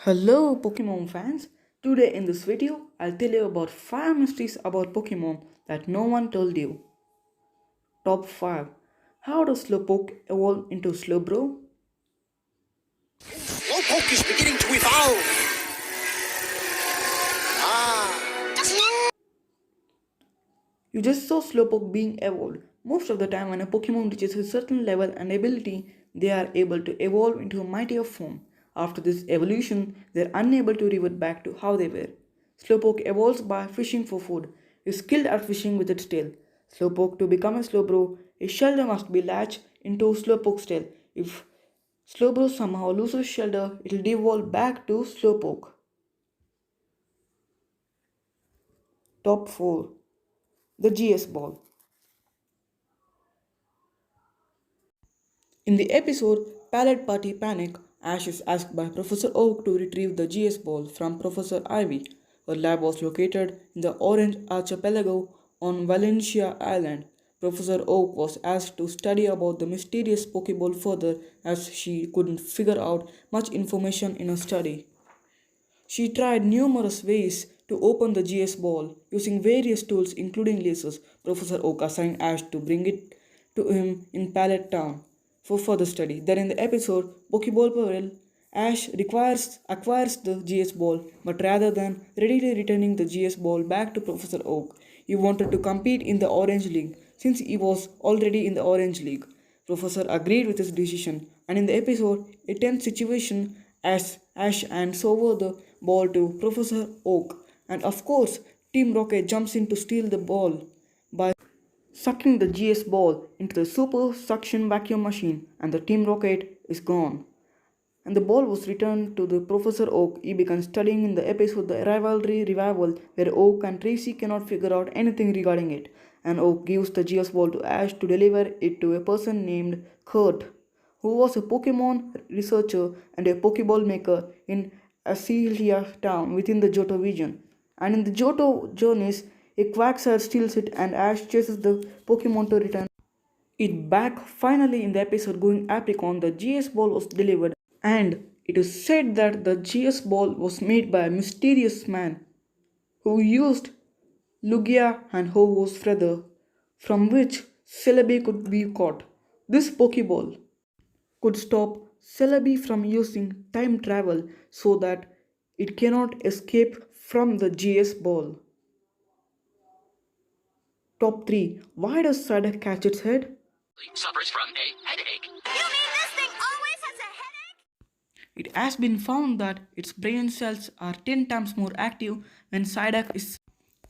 Hello Pokemon fans! Today in this video, I'll tell you about 5 mysteries about Pokemon that no one told you. Top 5. How does Slowpoke evolve into Slowbro? Slowpoke is beginning to evolve. You just saw Slowpoke being evolved. Most of the time when a Pokemon reaches a certain level and ability, they are able to evolve into a mightier form. After this evolution, they are unable to revert back to how they were. Slowpoke evolves by fishing for food. Is skilled at fishing with its tail. Slowpoke to become a Slowbro, a shelter must be latched into Slowpoke's tail. If Slowbro somehow loses shelter, it will devolve back to Slowpoke. Top 4. The GS Ball. In the episode Palette Party Panic, Ash is asked by Professor Oak to retrieve the GS ball from Professor Ivy. Her lab was located in the Orange Archipelago on Valencia Island. Professor Oak was asked to study about the mysterious Pokeball further as she couldn't figure out much information in her study. She tried numerous ways to open the GS ball using various tools including lasers. Professor Oak assigned Ash to bring it to him in Pallet Town for further study. Then in the episode Pokeball Pearl, Ash acquires the GS ball, but rather than readily returning the GS ball back to Professor Oak, he wanted to compete in the Orange League since he was already in the Orange League. Professor agreed with his decision, and in the episode, a tense situation as Ash hands over the ball to Professor Oak, and of course, Team Rocket jumps in to steal the ball by sucking the GS ball into the super suction vacuum machine, and the Team Rocket is gone. And the ball was returned to the Professor Oak. He began studying in the episode The Rivalry Revival, where Oak and Tracy cannot figure out anything regarding it. And Oak gives the GS ball to Ash to deliver it to a person named Kurt, who was a Pokemon researcher and a Pokeball maker in Acelia town within the Johto region. And in the Johto journeys, a Quagsire steals it and Ash chases the Pokemon to return it back. Finally, in the episode Going Apricot, the GS ball was delivered, and it is said that the GS ball was made by a mysterious man who used Lugia and Ho-Ho's feather, from which Celebi could be caught. This Pokeball could stop Celebi from using time travel so that it cannot escape from the GS ball. Top 3. Why does Psyduck catch its head? Suffers from a headache. You mean this thing always has a headache? It has been found that its brain cells are 10 times more active when Psyduck is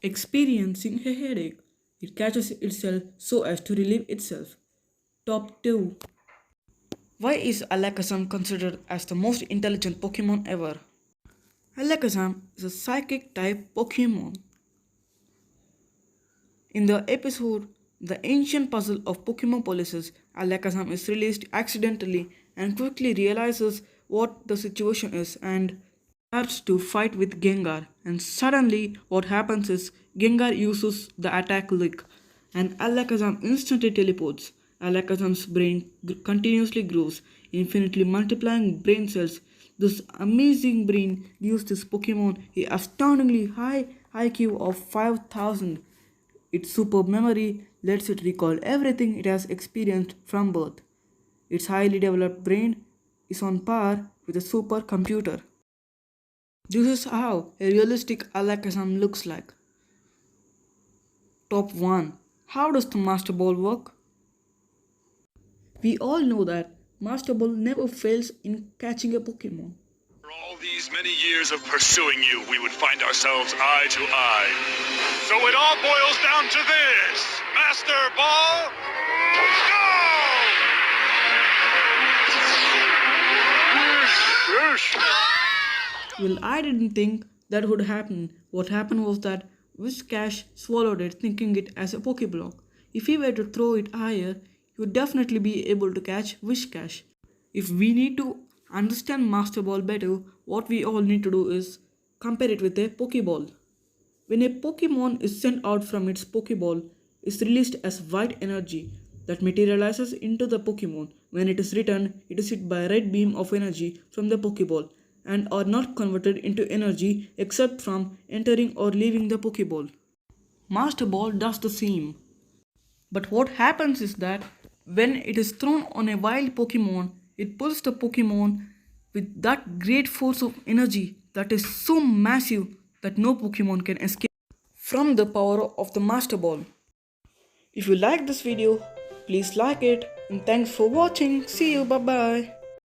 experiencing a headache. It catches itself so as to relieve itself. Top 2. Why is Alakazam considered as the most intelligent Pokemon ever? Alakazam is a psychic type Pokemon. In the episode The Ancient Puzzle of Pokemon Policies, Alakazam is released accidentally and quickly realizes what the situation is and starts to fight with Gengar. And suddenly, what happens is Gengar uses the attack lick, and Alakazam instantly teleports. Alakazam's brain continuously grows, infinitely multiplying brain cells. This amazing brain gives this Pokemon a astoundingly high IQ of 5000. Its superb memory lets it recall everything it has experienced from birth. Its highly developed brain is on par with a supercomputer. This is how a realistic Alakazam looks like. Top 1. How does the Master Ball work? We all know that Master Ball never fails in catching a Pokemon. For all these many years of pursuing you, we would find ourselves eye to eye. So it all boils down to this. Master Ball, go! Well, I didn't think that would happen. What happened was that Whiscash swallowed it, thinking it as a Pokeblock. If he were to throw it higher, he would definitely be able to catch Whiscash. If we need to understand Master Ball better, what we all need to do is compare it with a Pokeball. When a Pokemon is sent out from its Pokeball, it's released as white energy that materializes into the Pokemon. When it is returned, it is hit by a red beam of energy from the Pokeball, and are not converted into energy except from entering or leaving the Pokeball. Master Ball does the same. But what happens is that when it is thrown on a wild Pokemon, it pulls the Pokemon with that great force of energy that is so massive that no Pokemon can escape from the power of the Master Ball. If you like this video, please like it and thanks for watching. See you, bye bye.